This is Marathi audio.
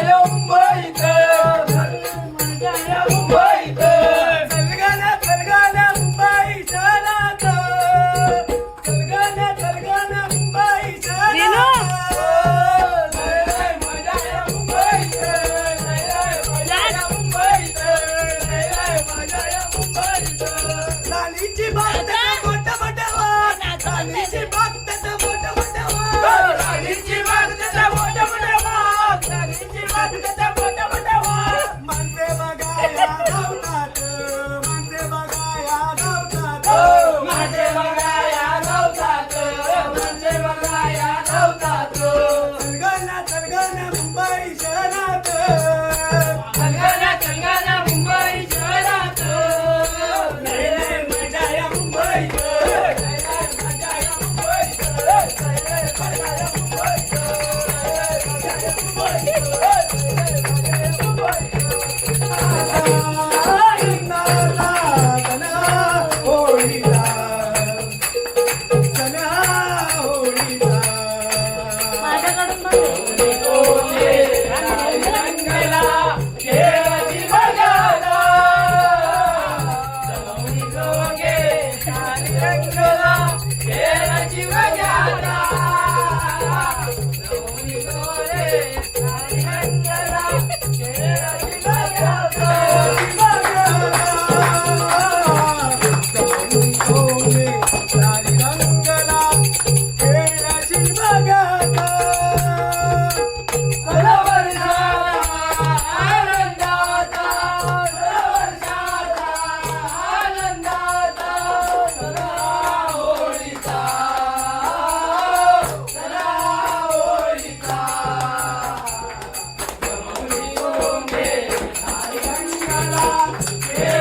या मुंबईत मजा या मुंबईत चलगाना चलगाना मुंबई शहरात चलगाना चलगाना मुंबई शहरात लय लय मजा या मुंबईत लय लय मजा या मुंबईत लय लय मजा या मुंबईत राणीची बात मोठ मोठवा राणीची बात मोठ मोठवा राणीची बात मोठ मोठवा राणीची बात मोठ मोठवा माणसे बघाया धावतात माणसे बघाया धावतात माणसे बघाया धावतात माणसे बघाया धावतात चलगाना चलगाना मुंबई शहरात चलगाना चलगाना मुंबई शहरात लय लय मजा या मुंबईत लय लय मजा या मुंबईत लय लय मजा या मुंबईत लय लय मजा या मुंबईत Yeah.